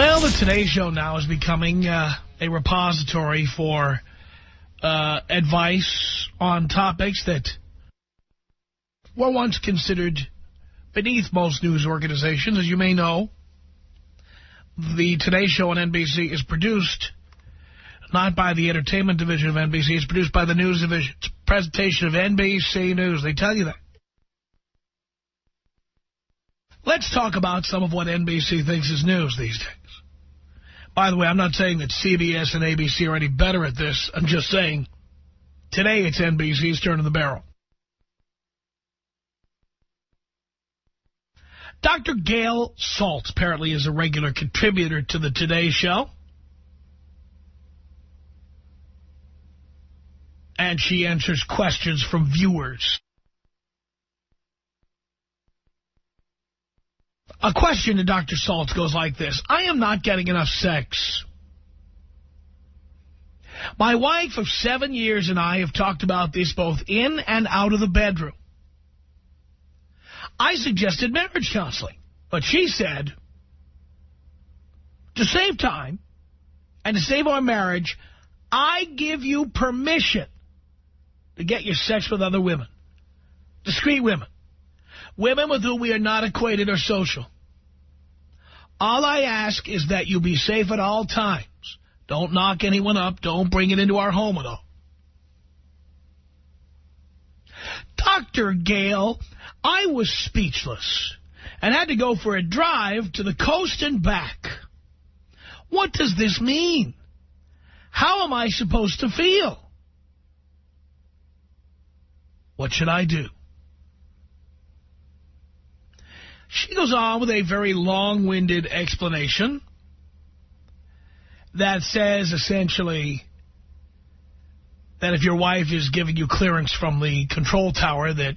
Well, the Today Show now is becoming a repository for advice on topics that were once considered beneath most news organizations. As you may know, the Today Show on NBC is produced not by the entertainment division of NBC. It's produced by the news division. It's a presentation of NBC News. They tell you that. Let's talk about some of what NBC thinks is news these days. By the way, I'm not saying that CBS and ABC are any better at this. I'm just saying today it's NBC's turn of the barrel. Dr. Gail Saltz apparently is a regular contributor to the Today Show. And she answers questions from viewers. A question to Dr. Saltz goes like this. I am not getting enough sex. My wife of 7 years and I have talked about this both in and out of the bedroom. I suggested marriage counseling, but she said, to save time and to save our marriage, I give you permission to get your sex with other women, discreet women, women with whom we are not acquainted or social. All I ask is that you be safe at all times. Don't knock anyone up. Don't bring it into our home at all. Dr. Gale, I was speechless and had to go for a drive to the coast and back. What does this mean? How am I supposed to feel? What should I do? She goes on with a very long-winded explanation that says essentially that if your wife is giving you clearance from the control tower, that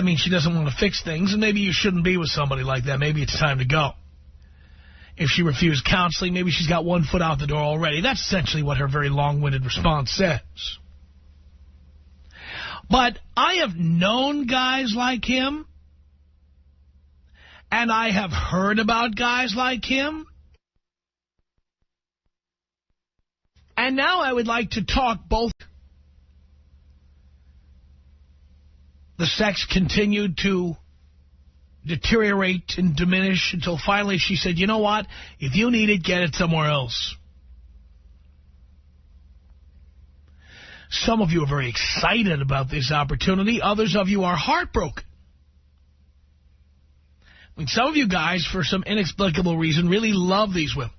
means she doesn't want to fix things, and maybe you shouldn't be with somebody like that. Maybe it's time to go. If she refused counseling, maybe she's got one foot out the door already. That's essentially what her very long-winded response says. But I have known guys like him, and I have heard about guys like him. And now I would like to talk both. The sex continued to deteriorate and diminish until finally she said, you know what? If you need it, get it somewhere else. Some of you are very excited about this opportunity. Others of you are heartbroken. I mean, some of you guys, for some inexplicable reason, really love these women.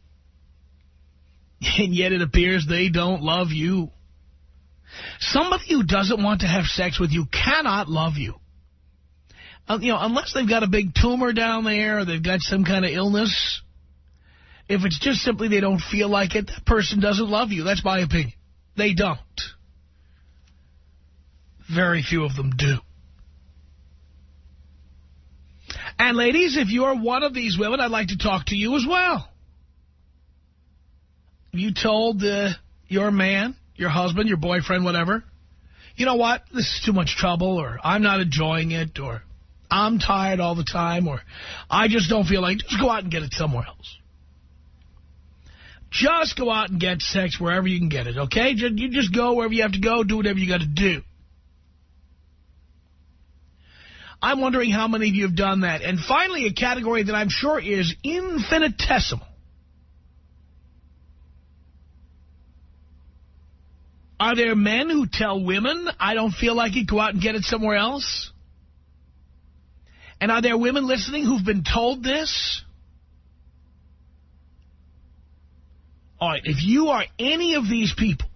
And yet it appears they don't love you. Somebody who doesn't want to have sex with you cannot love you. Unless they've got a big tumor down there or they've got some kind of illness. If it's just simply they don't feel like it, that person doesn't love you. That's my opinion. They don't. Very few of them do. And ladies, if you're one of these women, I'd like to talk to you as well. You told your man, your husband, your boyfriend, whatever, you know what, this is too much trouble, or I'm not enjoying it, or I'm tired all the time, or I just don't feel like it. Just go out and get it somewhere else. Just go out and get sex wherever you can get it, okay? You just go wherever you have to go, do whatever you got to do. I'm wondering how many of you have done that. And finally, a category that I'm sure is infinitesimal. Are there men who tell women, I don't feel like it, go out and get it somewhere else? And are there women listening who've been told this? All right, if you are any of these people,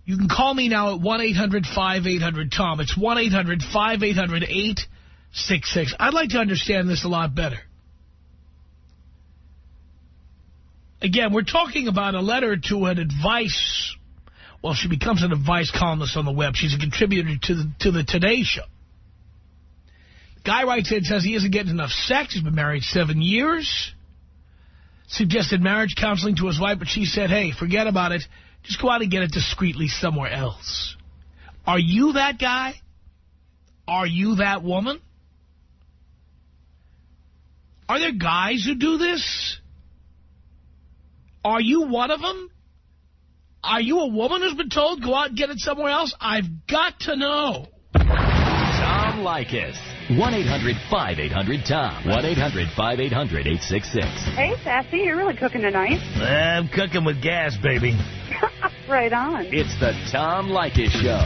you can call me now at 1-800-5800-TOM. It's 1-800-5800-866. I'd like to understand this a lot better. Again, we're talking about a letter to an advice. Well, she becomes an advice columnist on the web. She's a contributor to the Today Show. Guy writes in and says he isn't getting enough sex. He's been married 7 years. Suggested marriage counseling to his wife, but she said, hey, forget about it. Just go out and get it discreetly somewhere else. Are you that guy? Are you that woman? Are there guys who do this? Are you one of them? Are you a woman who's been told, go out and get it somewhere else? I've got to know. Tom Leykis. 1-800-5800-TOM. 1-800-5800-866. Hey, Sassy, you're really cooking tonight. I'm cooking with gas, baby. Right on. It's the Tom Leykis Show.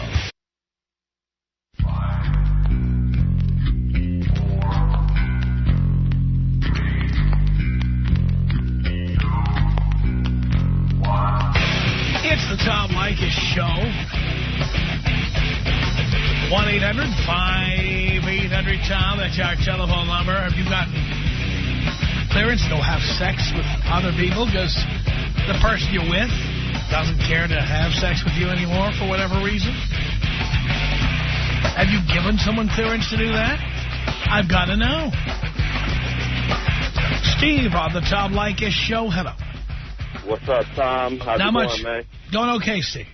It's the Tom Leykis Show. 1-800-5800-TOM. That's our telephone number. Have you gotten clearance to have sex with other people because the person you're with doesn't care to have sex with you anymore for whatever reason? Have you given someone clearance to do that? I've got to know. Steve on the Tom Leykis Show. Hello. What's up, Tom? How's it going, man? Going okay, Steve.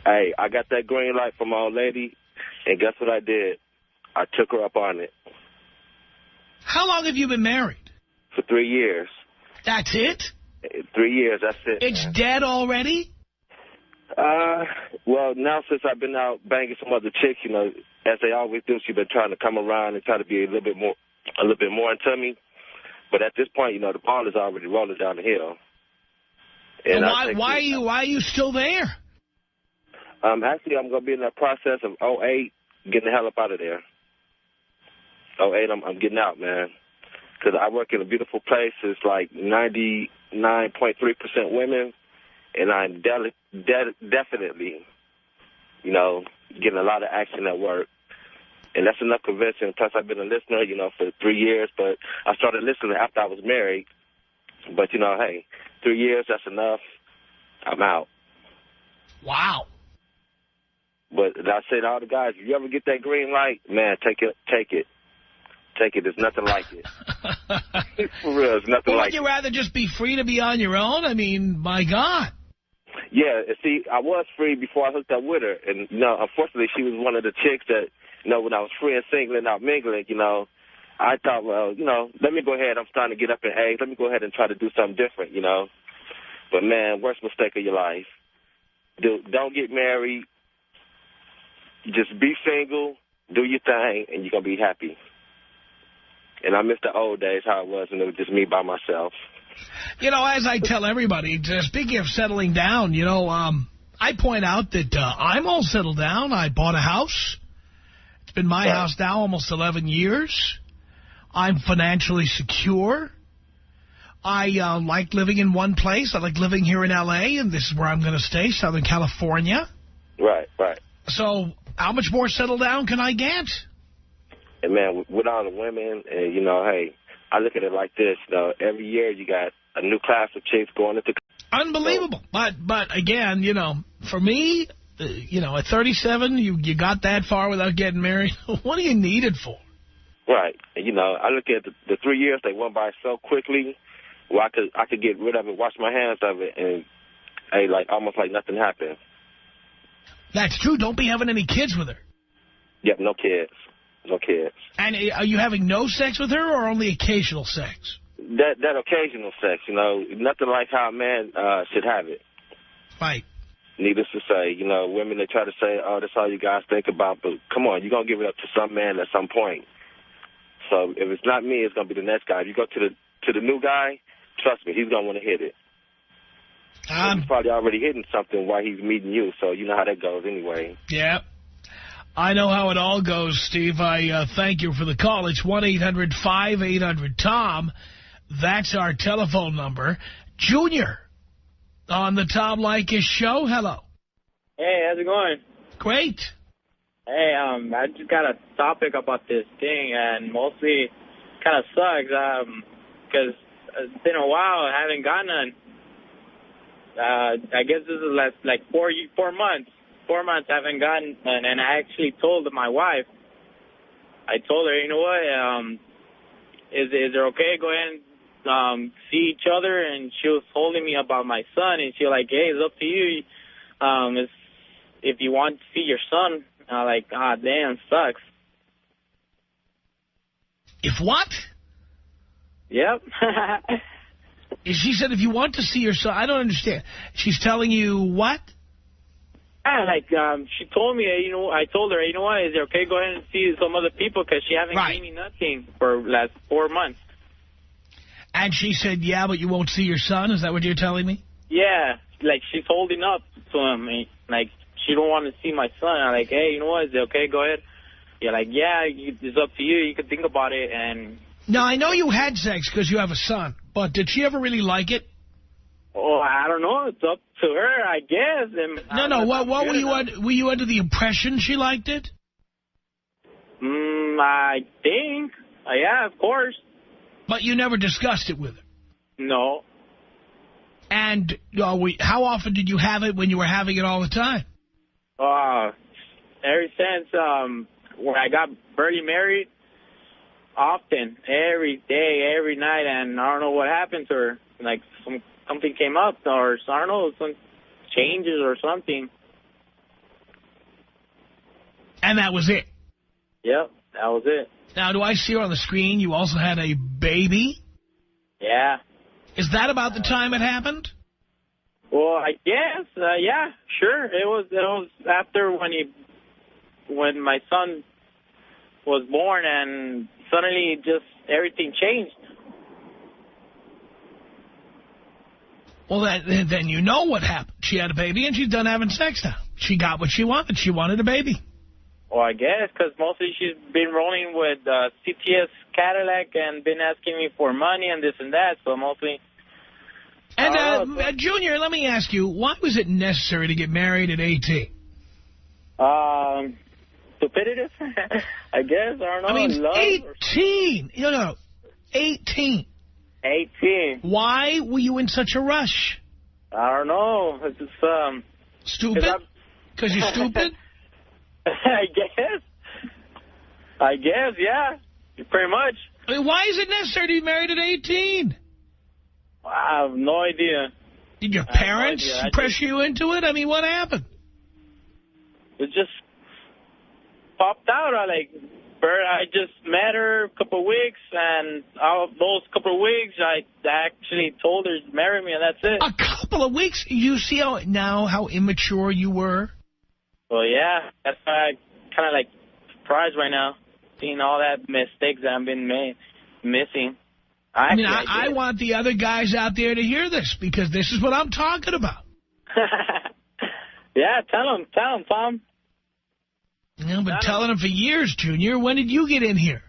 Hey, I got that green light from my old lady, and guess what I did? I took her up on it. How long have you been married? For 3 years. That's it? 3 years, that's it. It's dead already? Well, now since I've been out banging some other chicks, you know, as they always do, she's been trying to come around and try to be a little bit more into me. But at this point, you know, the ball is already rolling down the hill. And why are you still there? Actually, I'm going to be in that process of 08, getting the hell up out of there. 08, I'm getting out, man. Because I work in a beautiful place. It's like 99.3% women, and I'm definitely, you know, getting a lot of action at work. And that's enough convincing. Plus, I've been a listener, you know, for 3 years. But I started listening after I was married. But, you know, hey, 3 years, that's enough. I'm out. Wow. But I say to all the guys, if you ever get that green light, man, take it. Take it. There's nothing like it. For real, there's nothing like it. Would you rather just be free to be on your own? I mean, my God. Yeah, see, I was free before I hooked up with her. And, you know, unfortunately, she was one of the chicks that, you know, when I was free and single and out mingling, you know, I thought, well, you know, let me go ahead. I'm starting to get up in age. Let me go ahead and try to do something different, you know. But, man, worst mistake of your life. Don't get married. Just be single, do your thing, and you're going to be happy. And I miss the old days, how it was, and it was just me by myself. You know, as I tell everybody, speaking of settling down, you know, I point out that I'm all settled down. I bought a house. It's been my house now almost 11 years. I'm financially secure. I like living in one place. I like living here in L.A., and this is where I'm going to stay, Southern California. Right. So how much more settled down can I get? And, man, with all the women, and, you know, hey, I look at it like this. You know, every year you got a new class of chicks going into... Unbelievable. So, but again, you know, for me, you know, at 37, you got that far without getting married. What do you need it for? Right. And, you know, I look at the 3 years, they went by so quickly. Well, I could get rid of it, wash my hands of it, and, hey, like, almost like nothing happened. That's true. Don't be having any kids with her. Yep, no kids. No kids. And are you having no sex with her or only occasional sex? That occasional sex, you know, nothing like how a man should have it. Right. Needless to say, you know, women, they try to say, oh, that's all you guys think about. But come on, you're going to give it up to some man at some point. So if it's not me, it's going to be the next guy. If you go to the new guy, trust me, he's going to want to hit it. He's probably already hitting something while he's meeting you, so you know how that goes anyway. Yeah. I know how it all goes, Steve. I thank you for the call. It's 1-800-5800-TOM. That's our telephone number. Junior on the Tom Leykis Show. Hello. Hey, how's it going? Great. Hey, I just got a topic about this thing, and mostly kind of sucks because it's been a while. I haven't gotten none. I guess this is like 4 months. 4 months I haven't gotten none, and I actually told my wife. I told her, you know what, is it okay? Go ahead and see each other. And she was holding me about my son, and she was like, hey, it's up to you. If you want to see your son. Like, damn, sucks. If what? Yep. She said if you want to see your son, I don't understand. She's telling you what? Yeah, like, she told me, I told her, you know what, is it okay, go ahead and see some other people because she hasn't given me nothing for the last 4 months. And she said, yeah, but you won't see your son? Is that what you're telling me? Yeah, like, she's holding up to him. Like, she don't want to see my son. I'm like, hey, you know what, is it okay, go ahead? You're like, yeah, it's up to you. You can think about it. And now, I know you had sex because you have a son, but did she ever really like it? Oh, I don't know. It's up to her, I guess. And no. What were you under? Were you under the impression she liked it? I think. Yeah, of course. But you never discussed it with her? No. And how often did you have it when you were having it all the time? Ever since when I got barely married, often, every day, every night, and I don't know what happened to her. Like, something came up, or I don't know, some changes or something. And that was it? Yep, that was it. Now, do I see her on the screen? You also had a baby? Yeah. Is that about the time it happened? Well, I guess, yeah, sure. It was after when my son was born, and suddenly just everything changed. Well, then you know what happened. She had a baby, and she's done having sex now. She got what she wanted. She wanted a baby. Well, I guess, because mostly she's been rolling with CTS Cadillac and been asking me for money and this and that, so mostly... And, Junior, let me ask you, why was it necessary to get married at 18? Stupidity, I guess. I don't know. I mean, love 18. No. 18. 18. Why were you in such a rush? I don't know. It's just, stupid? Because you're stupid? I guess, yeah. Pretty much. I mean, why is it necessary to be married at 18? I have no idea. Did your parents pressure you into it? I mean, what happened? It just popped out. I just met her a couple of weeks, and out of those couple of weeks, I actually told her to marry me, and that's it. A couple of weeks? You see how immature you were? Well, yeah. That's why I kind of surprised right now, seeing all that mistakes that I've been missing. I want the other guys out there to hear this, because this is what I'm talking about. Yeah, tell them, Tom. I've been telling them for years, Junior. When did you get in here?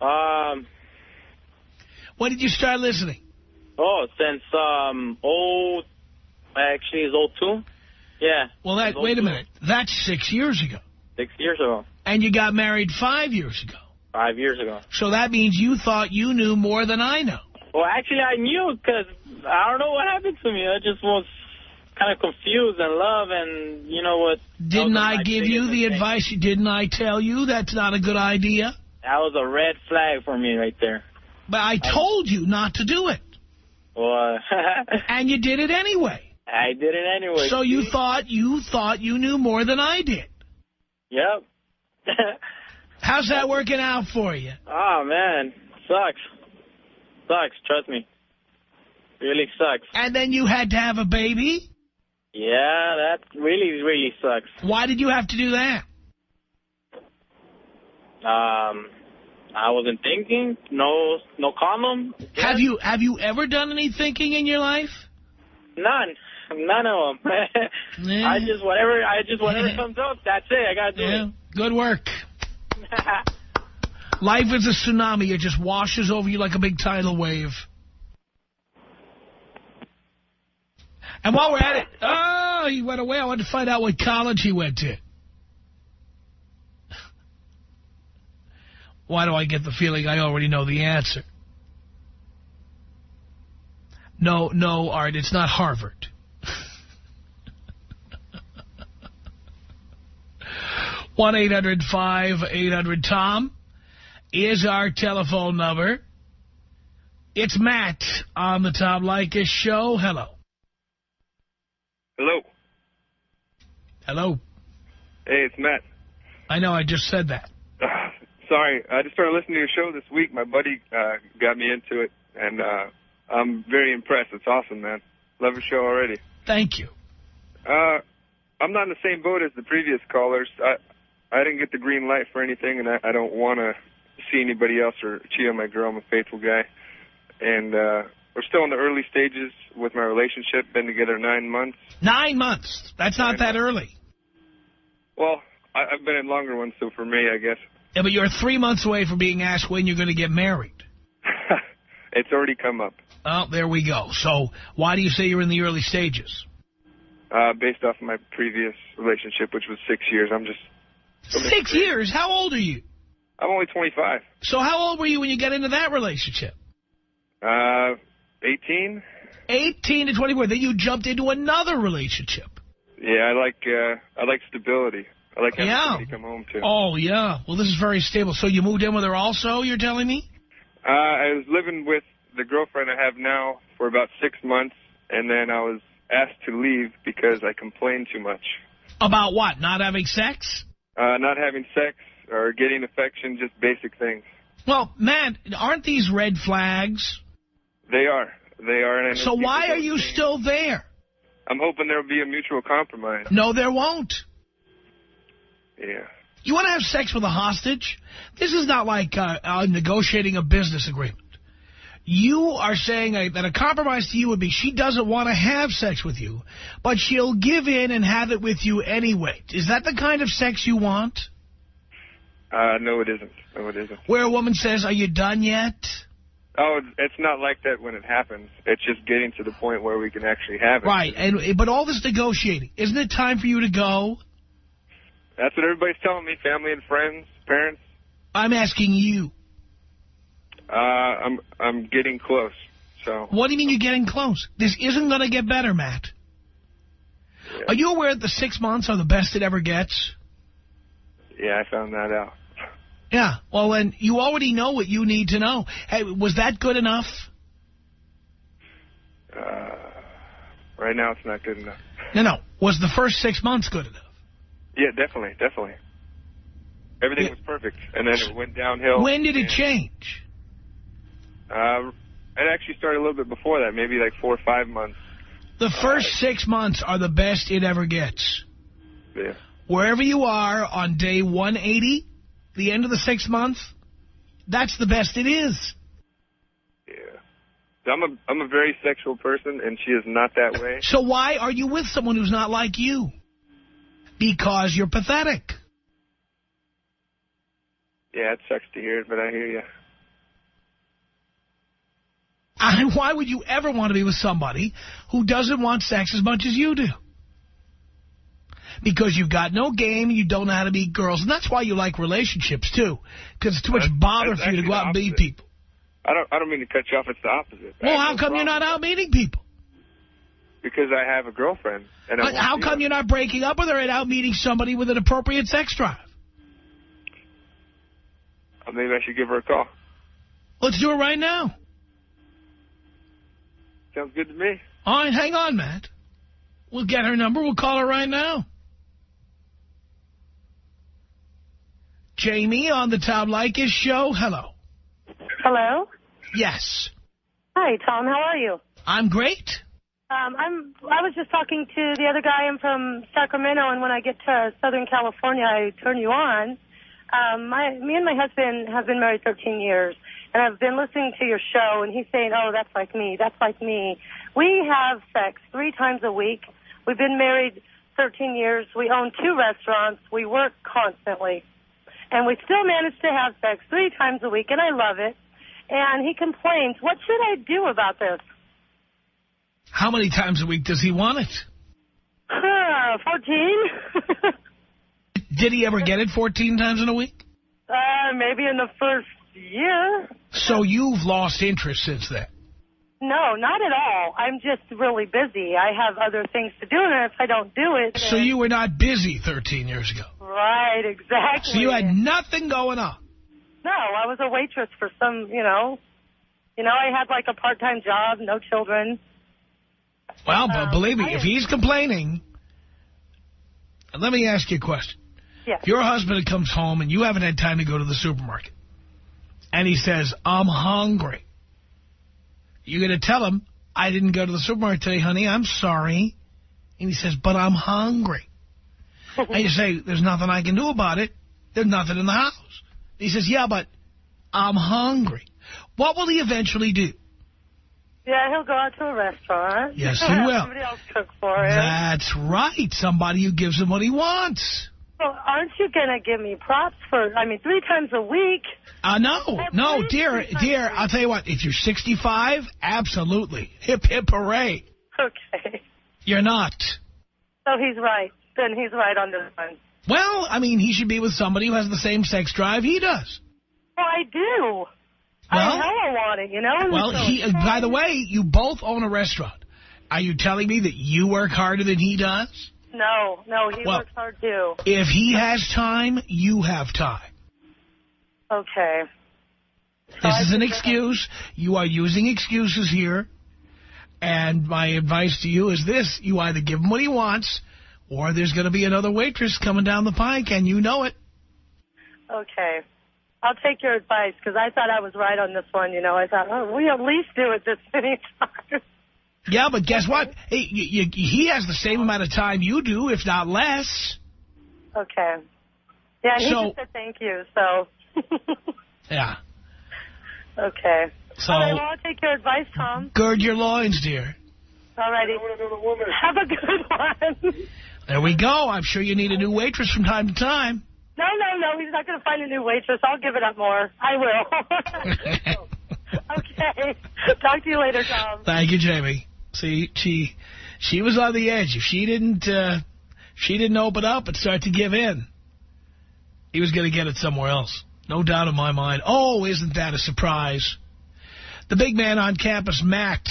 When did you start listening? Oh, since, actually, it's 02. Yeah. Well, wait a minute. That's 6 years ago. 6 years ago. And you got married 5 years ago. 5 years ago. So that means you thought you knew more than I know. Well, actually, I knew, because I don't know what happened to me. I just was kind of confused and love, and you know what? Didn't I give you the advice? Didn't I tell you that's not a good idea? That was a red flag for me right there. But I told you not to do it. Well, and you did it anyway. I did it anyway. So you thought you knew more than I did. Yep. How's that working out for you? Oh, man. Sucks. Trust me. Really sucks. And then you had to have a baby? Yeah, that really, really sucks. Why did you have to do that? I wasn't thinking. No condom. Have you ever done any thinking in your life? None of them. Yeah. I just whatever comes up. That's it. I gotta do it. Good work. Life is a tsunami. It just washes over you like a big tidal wave. And while we're at it, he went away. I wanted to find out what college he went to. Why do I get the feeling I already know the answer? No, Art, it's not Harvard. 1-800-5800-TOM is our telephone number. It's Matt on the Tom Leykis Show. Hello. Hello. Hello. Hey, it's Matt. I know, I just said that. Sorry, I just started listening to your show this week. My buddy got me into it, and I'm very impressed. It's awesome, man. Love your show already. Thank you. I'm not in the same boat as the previous callers. I didn't get the green light for anything, and I don't want to see anybody else or cheat on my girl. I'm a faithful guy. And we're still in the early stages with my relationship. Been together 9 months. 9 months? That's not that early. Well, I've been in longer ones, so for me, I guess. Yeah, but you're 3 months away from being asked when you're going to get married. It's already come up. Oh, there we go. So why do you say you're in the early stages? Based off of my previous relationship, which was 6 years. I'm just... 6 years? How old are you? I'm only 25. So how old were you when you got into that relationship? 18. 18 to 24. Then you jumped into another relationship. Yeah, I like stability. I like having somebody to come home to. Oh, yeah. Well, this is very stable. So you moved in with her also, you're telling me? I was living with the girlfriend I have now for about 6 months, and then I was asked to leave because I complained too much. About what? Not having sex? Not having sex or getting affection, just basic things. Well, Matt, aren't these red flags? They are. They are. And so why are you still there? I'm hoping there will be a mutual compromise. No, there won't. Yeah. You want to have sex with a hostage? This is not like negotiating a business agreement. You are saying that a compromise to you would be she doesn't want to have sex with you, but she'll give in and have it with you anyway. Is that the kind of sex you want? No, it isn't. No, it isn't. Where a woman says, are you done yet? Oh, it's not like that when it happens. It's just getting to the point where we can actually have it. Right, but all this negotiating, isn't it time for you to go? That's what everybody's telling me, family and friends, parents. I'm asking you. I'm getting close. So. What do you mean you're getting close? This isn't going to get better, Matt. Yeah. Are you aware that the 6 months are the best it ever gets? Yeah, I found that out. Yeah, well, then you already know what you need to know. Hey, was that good enough? Right now, it's not good enough. No. Was the first 6 months good enough? Yeah, definitely. Everything was perfect, and then it went downhill. When did it change? It actually started a little bit before that, maybe like 4 or 5 months. The first 6 months are the best it ever gets. Yeah. Wherever you are on day 180, the end of the 6 months, that's the best it is. Yeah. I'm a very sexual person, and she is not that way. So why are you with someone who's not like you? Because you're pathetic. Yeah, it sucks to hear it, but I hear you. Why would you ever want to be with somebody who doesn't want sex as much as you do? Because you've got no game and you don't know how to meet girls. And that's why you like relationships, too. Because it's too much bother for you to go out and meet people. I don't mean to cut you off. It's the opposite. Well, how come you're not out meeting people? Because I have a girlfriend. And how come you're not breaking up with her and out meeting somebody with an appropriate sex drive? Maybe I should give her a call. Let's do it right now. Sounds good to me. All right, hang on, Matt. We'll get her number. We'll call her right now. Jamie on the Tom Leykis Show. Hello. Hello? Yes. Hi, Tom. How are you? I'm great. I was just talking to the other guy. I'm from Sacramento, and when I get to Southern California, I turn you on. Me and my husband have been married 13 years, and I've been listening to your show, and he's saying, oh, that's like me, that's like me. We have sex 3 times a week. We've been married 13 years. We own 2 restaurants. We work constantly. And we still manage to have sex 3 times a week, and I love it. And he complains, what should I do about this? How many times a week does he want it? 14. Did he ever get it 14 times in a week? Maybe in the first year. So you've lost interest since then? No, not at all. I'm just really busy. I have other things to do, and if I don't do it... So you were not busy 13 years ago? Right, exactly. So you had nothing going on? No, I was a waitress for some, I had like a part-time job, no children. Well, but believe me, if he's complaining... Let me ask you a question. Yes. If your husband comes home and you haven't had time to go to the supermarket, and he says, I'm hungry, You're going to tell him, I didn't go to the supermarket today, honey. I'm sorry. And he says, but I'm hungry. And you say, there's nothing I can do about it. There's nothing in the house. He says, yeah, but I'm hungry. What will he eventually do? Yeah, he'll go out to a restaurant. Yes, he will. Somebody else cook for him. That's right. Somebody who gives him what he wants. Well, aren't you going to give me props for, 3 times a week? No, dear, I'll tell you what. If you're 65, absolutely. Hip, hip, hooray. Okay. You're not. So he's right. Then he's right on this one. Well, he should be with somebody who has the same sex drive he does. Well, I do. I want it, Well, by the way, you both own a restaurant. Are you telling me that you work harder than he does? No, he works hard too. If he has time, you have time. Okay. This is an excuse. You are using excuses here. And my advice to you is this. You either give him what he wants, or there's going to be another waitress coming down the pike, and you know it. Okay. I'll take your advice, because I thought I was right on this one, I thought, we at least do it this many times. Yeah, but guess what? Hey, he has the same amount of time you do, if not less. Okay. Yeah, and he just said thank you, so. Yeah. Okay. So, all right, well, I'll take your advice, Tom. Gird your loins, dear. All righty. Have a good one. There we go. I'm sure you need a new waitress from time to time. No. He's not going to find a new waitress. I'll give it up more. I will. Okay. Talk to you later, Tom. Thank you, Jamie. See, she was on the edge. If she didn't open up and start to give in, he was going to get it somewhere else. No doubt in my mind. Oh, isn't that a surprise? The big man on campus, Matt,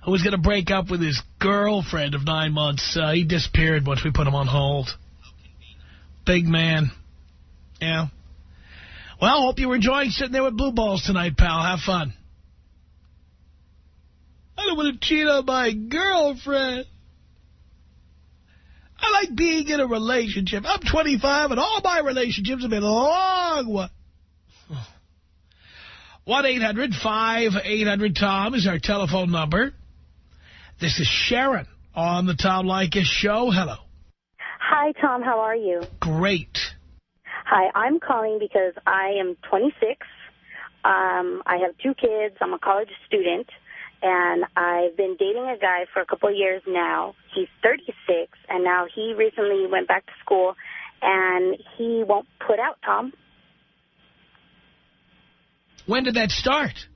who was going to break up with his girlfriend of 9 months, he disappeared once we put him on hold. Big man. Yeah. Well, hope you were enjoying sitting there with blue balls tonight, pal. Have fun. I don't want to cheat on my girlfriend. I like being in a relationship. I'm 25, and all my relationships have been long ones. 1-800-5800-TOM is our telephone number. This is Sharon on the Tom Leykis Show. Hello. Hi, Tom. How are you? Great. Hi, I'm calling because I am 26. I have 2 kids. I'm a college student, and I've been dating a guy for a couple of years now. He's 36, and now he recently went back to school, and he won't put out, Tom. When did that start?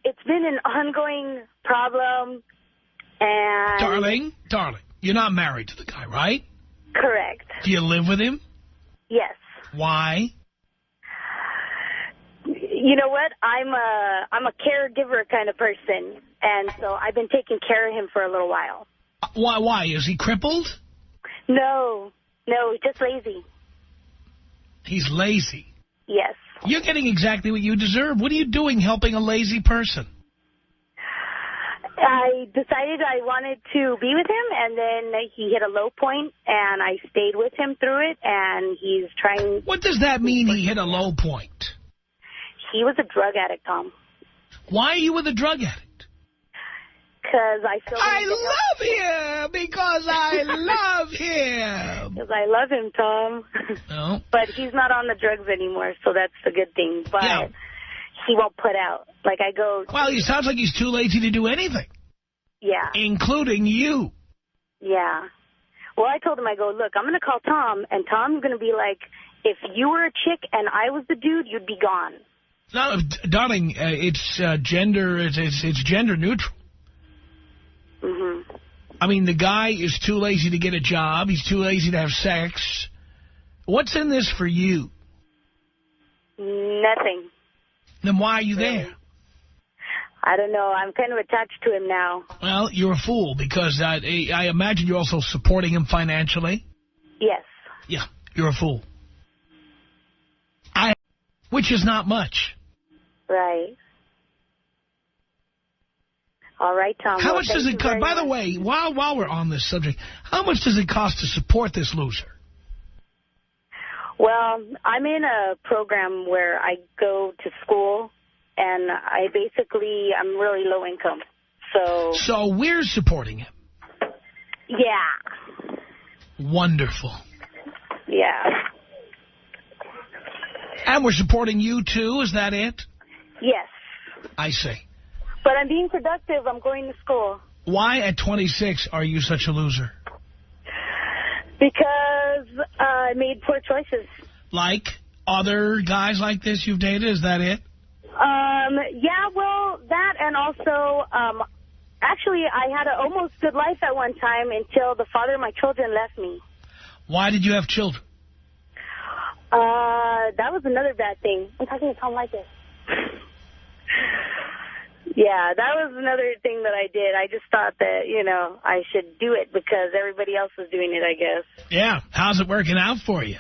It's been an ongoing problem, and... Darling, you're not married to the guy, right? Correct. Do you live with him? Yes. Why? You know what? I'm a caregiver kind of person, and so I've been taking care of him for a little while. Why? Is he crippled? No, he's just lazy. He's lazy? Yes. You're getting exactly what you deserve. What are you doing helping a lazy person? I decided I wanted to be with him, and then he hit a low point, and I stayed with him through it, and he's trying... What does that mean, he hit a low point? He was a drug addict, Tom. Why are you with a drug addict? Because I feel... I love him! Because I love him! Because I love him, Tom. No. But he's not on the drugs anymore, so that's a good thing. But yeah. He won't put out. Like, I go... Well, he sounds like he's too lazy to do anything. Yeah. Including you. Yeah. Well, I told him, I go, look, I'm going to call Tom, and Tom's going to be like, if you were a chick and I was the dude, you'd be gone. No, darling, it's gender neutral. Mm-hmm. I mean, the guy is too lazy to get a job. He's too lazy to have sex. What's in this for you? Nothing. Then why are you there? I don't know. I'm kind of attached to him now. Well, you're a fool because I imagine you're also supporting him financially. Yes. Yeah, you're a fool. Which is not much. Right. All right, Tom. How much does it cost? By the way, while we're on this subject, how much does it cost to support this loser? Well, I'm in a program where I go to school and I'm really low income. So we're supporting him. Yeah. Wonderful. Yeah. And we're supporting you, too. Is that it? Yes. I see. But I'm being productive. I'm going to school. Why at 26 are you such a loser? Because I made poor choices. Like other guys like this you've dated? Is that it? Yeah, well, that and also, actually, I had an almost good life at one time until the father of my children left me. Why did you have children? That was another bad thing. I'm talking to Tom Leykis. Yeah, that was another thing that I did. I just thought that, I should do it because everybody else was doing it, I guess. Yeah. How's it working out for you?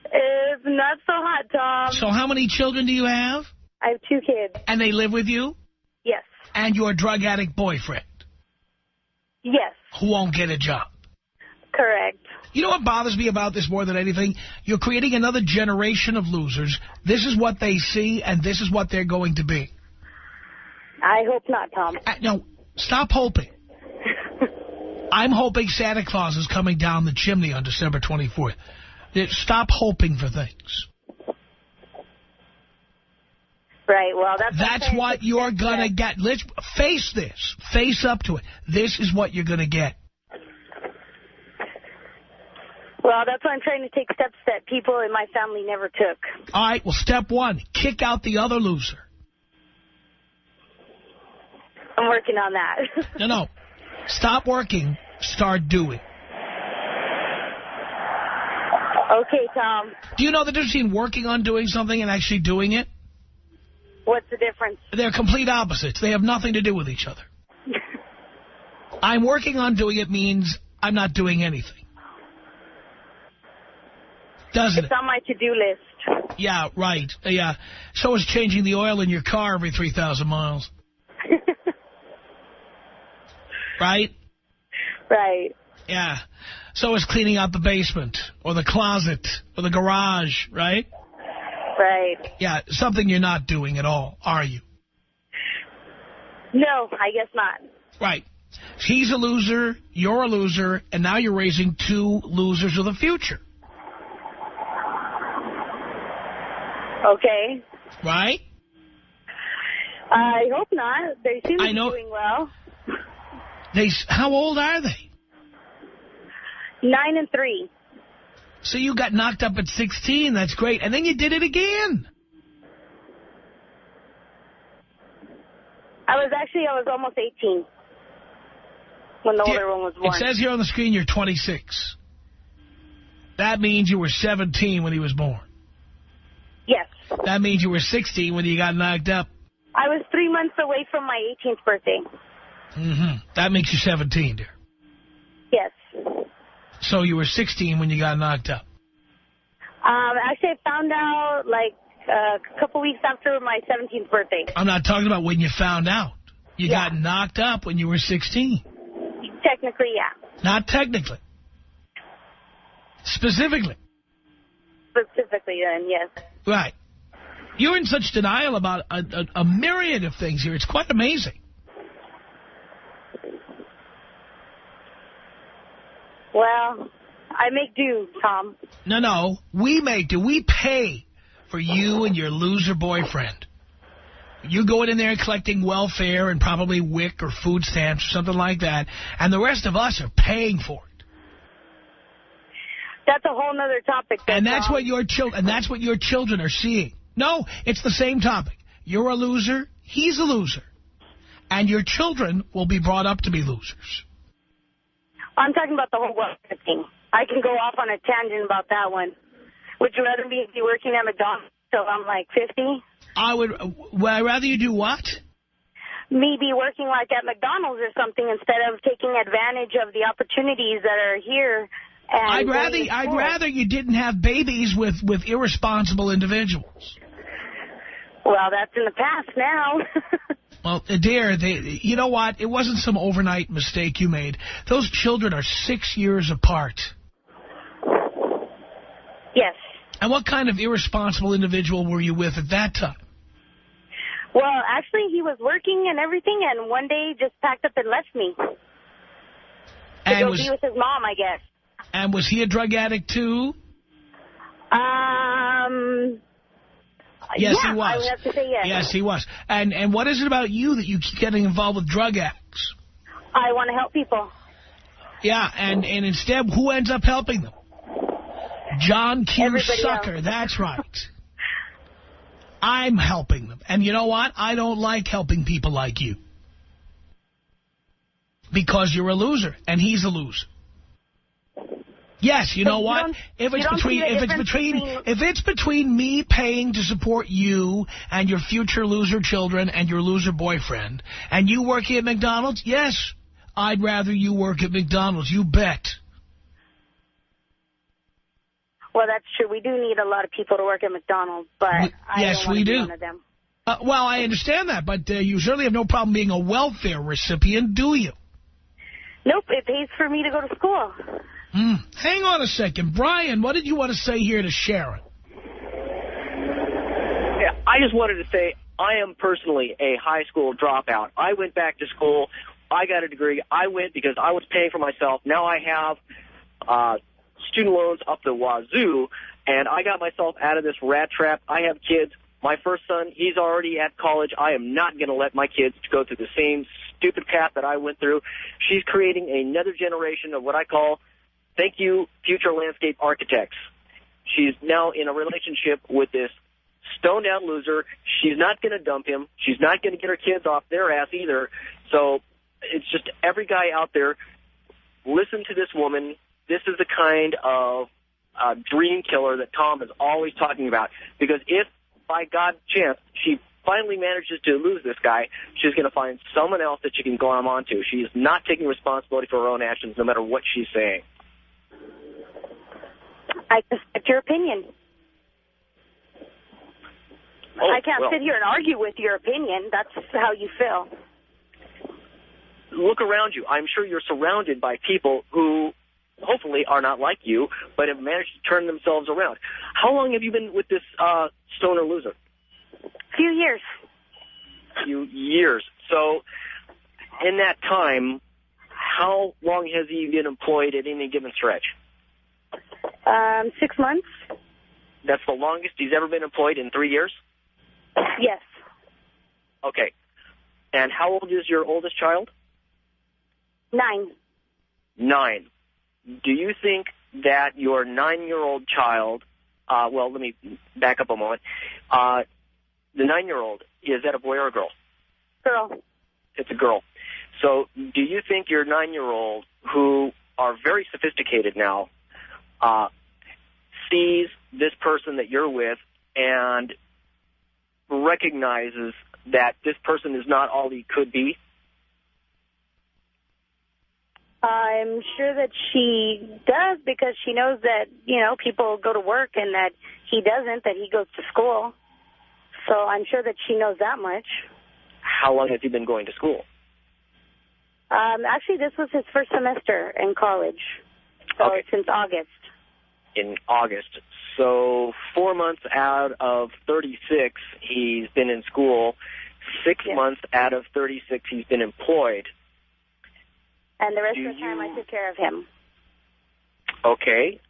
It's not so hot, Tom. So how many children do you have? I have 2 kids. And they live with you? Yes. And your drug addict boyfriend? Yes. Who won't get a job? Correct. You know what bothers me about this more than anything? You're creating another generation of losers. This is what they see, and this is what they're going to be. I hope not, Tom. No, stop hoping. I'm hoping Santa Claus is coming down the chimney on December 24th. Stop hoping for things. Right, well, that's what you're going to get. Let's face this. Face up to it. This is what you're going to get. Well, that's why I'm trying to take steps that people in my family never took. All right, well, step 1, kick out the other loser. I'm working on that. No. Stop working. Start doing. Okay, Tom. Do you know the difference between working on doing something and actually doing it? What's the difference? They're complete opposites. They have nothing to do with each other. I'm working on doing it means I'm not doing anything. Doesn't it? It's on my to-do list. Yeah, right. Yeah. So is changing the oil in your car every 3,000 miles. Right? Right. Yeah. So is cleaning out the basement or the closet or the garage, right? Right. Yeah, something you're not doing at all, are you? No, I guess not. Right. He's a loser, you're a loser, and now you're raising 2 losers of the future. Okay. Right? I hope not. They seem to be doing well. How old are they? 9 and 3. So you got knocked up at 16. That's great. And then you did it again. I was almost 18 when the older one was born. It says here on the screen you're 26. That means you were 17 when he was born. Yes. That means you were 16 when you got knocked up. I was 3 months away from my 18th birthday. That makes you 17, dear. Yes. So you were 16 when you got knocked up. Actually, I found out like a couple weeks after my 17th birthday. I'm not talking about when you found out. You got knocked up when you were 16. Technically, yeah. Not technically. Specifically. Specifically, then, yes. Right. You're in such denial about a myriad of things here. It's quite amazing. Well, I make do, Tom. No. We make do. We pay for you and your loser boyfriend. You going in there and collecting welfare and probably WIC or food stamps or something like that, and the rest of us are paying for it. That's a whole other topic. And that's what your children are seeing. No, it's the same topic. You're a loser. He's a loser. And your children will be brought up to be losers. I'm talking about the whole welfare thing. I can go off on a tangent about that one. Would you rather be working at McDonald's till I'm like 50? Would I rather you do what? Me be working like at McDonald's or something instead of taking advantage of the opportunities that are here. And I'd rather you didn't have babies with irresponsible individuals. Well, that's in the past now. Well, dear, you know what? It wasn't some overnight mistake you made. Those children are 6 years apart. Yes. And what kind of irresponsible individual were you with at that time? Well, actually, he was working and everything, and one day just packed up and left me. To go be with his mom, I guess. And was he a drug addict, too? Yes, yeah, he was. I would have to say yes. Yes, he was. And what is it about you that you keep getting involved with drug addicts? I want to help people. Yeah, and instead, who ends up helping them? John Q. Everybody Sucker, else. that's right. I'm helping them. And you know what? I don't like helping people like you. Because you're a loser, and he's a loser. Yes, you know what? If it's between me paying to support you and your future loser children and your loser boyfriend, and you working at McDonald's, yes, I'd rather you work at McDonald's. You bet. Well, that's true. We do need a lot of people to work at McDonald's, but I don't want to be one of them. Well, I understand that, but you certainly have no problem being a welfare recipient, do you? Nope, it pays for me to go to school. Hang on a second. Brian, what did you want to say here to Sharon? Yeah, I just wanted to say I am personally a high school dropout. I went back to school. I got a degree. I went because I was paying for myself. Now I have student loans up the wazoo, and I got myself out of this rat trap. I have kids. My first son, he's already at college. I am not going to let my kids go through the same stupid path that I went through. She's creating another generation of what I call, thank you, future landscape architects. She's now in a relationship with this stoned-out loser. She's not going to dump him. She's not going to get her kids off their ass either. So it's just every guy out there, listen to this woman. This is the kind of dream killer that Tom is always talking about. Because if, by God's chance, she finally manages to lose this guy, she's going to find someone else that she can glom onto. She is not taking responsibility for her own actions, no matter what she's saying. I respect your opinion. I can't sit here and argue with your opinion. That's how you feel. Look around you. I'm sure you're surrounded by people who hopefully are not like you, but have managed to turn themselves around. How long have you been with this stoner loser? Few years. Few years. So in that time, how long has he been employed at any given stretch? 6 months. That's the longest he's ever been employed in 3 years? Yes. Okay. And how old is your oldest child? 9. 9. Do you think that your 9-year-old child, well, let me back up a moment. The 9-year-old, is that a boy or a girl? Girl. It's a girl. So do you think your 9-year-old, who are very sophisticated now, sees this person that you're with and recognizes that this person is not all he could be? I'm sure that she does, because she knows that, you know, people go to work and that he doesn't, that he goes to school. So I'm sure that she knows that much. How long has he been going to school? Actually, this was his first semester in college, so okay. Since August. In August. So 4 months out of 36, he's been in school. 6 months out of 36, he's been employed. And the rest of the time, I took care of him. Okay.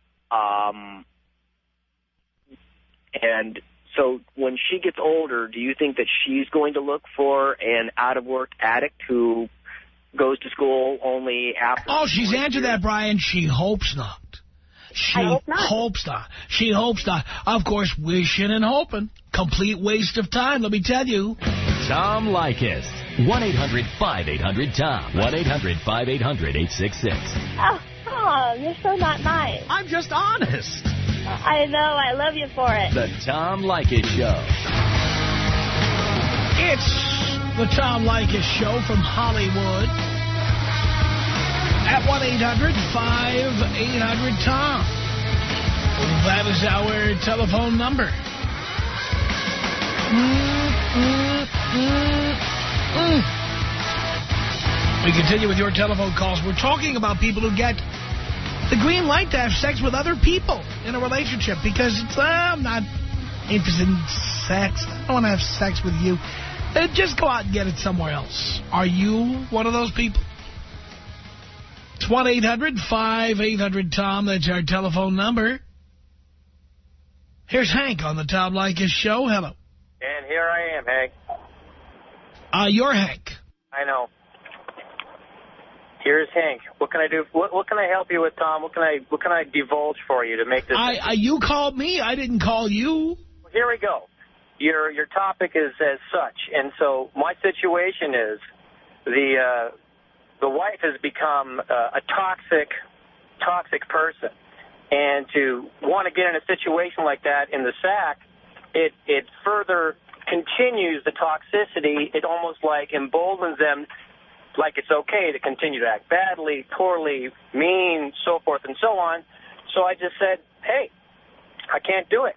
And so when she gets older, do you think that she's going to look for an out-of-work addict who goes to school only after... Oh, she's answered that, Brian. She hopes not. She hopes not. She hopes not. Of course, wishing and hoping. Complete waste of time, let me tell you. Tom Leykis. 1-800-5800-TOM. 1-800-5800-866. Oh, Tom, you're so not nice. I'm just honest. I know. I love you for it. The Tom Leykis Show. It's the Tom Leykis Show from Hollywood at 1-800-5800-TOM. That is our telephone number. We continue with your telephone calls. We're talking about people who get the green light to have sex with other people in a relationship because it's, I'm not interested in sex. I don't want to have sex with you. Just go out and get it somewhere else. Are you one of those people? It's 1-800-5800-TOM. That's our telephone number. Here's Hank on the Tom Leykis Show. Hello. And here I am, Hank. You're Hank. I know. Here's Hank. What can I do? What can I help you with, Tom? What can I divulge for you to make this? You called me. I didn't call you. Well, here we go. Your topic is as such, and so my situation is the wife has become a toxic person, and to want to get in a situation like that in the sack, it further continues the toxicity. It almost like emboldens them, like it's okay to continue to act badly, poorly, mean, so forth and so on. So I just said, hey, I can't do it.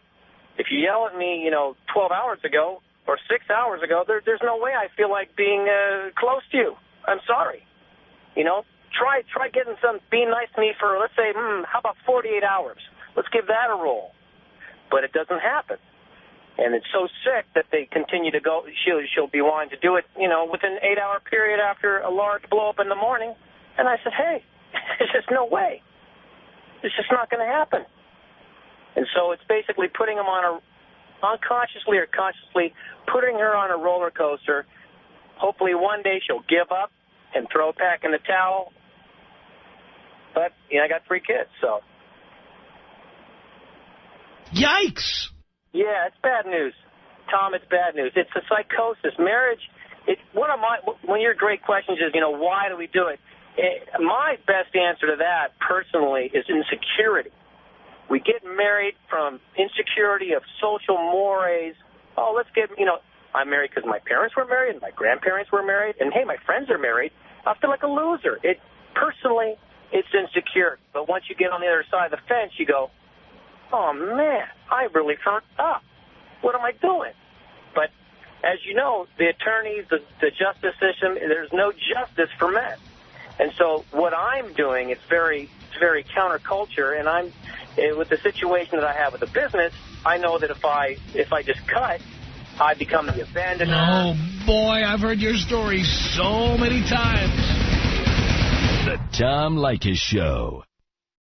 If you yell at me, 12 hours ago or 6 hours ago, there's no way I feel like being close to you. I'm sorry. Try getting being nice to me for, let's say, how about 48 hours? Let's give that a roll. But it doesn't happen. And it's so sick that they continue to go. She'll be wanting to do it, within an 8-hour period after a large blow-up in the morning. And I said, hey, there's just no way. It's just not going to happen. And so it's basically putting them unconsciously or consciously, putting her on a roller coaster. Hopefully one day she'll give up and throw it back in the towel. But, I got 3 kids, so. Yikes. Yeah, it's bad news. Tom, it's bad news. It's a psychosis. Marriage, one of your great questions is, why do we do it? My best answer to that, personally, is insecurity. We get married from insecurity of social mores. Oh, let's get, I'm married because my parents were married and my grandparents were married. And, hey, my friends are married. I feel like a loser. Personally, it's insecure. But once you get on the other side of the fence, you go, oh, man, I really fucked up. What am I doing? But as you know, the attorneys, the justice system, there's no justice for men. And so what I'm doing, it's very counterculture, and I'm with the situation that I have with the business, I know that if I just cut, I become the abandoner. Oh, boy, I've heard your story so many times. The Tom Leykis Show.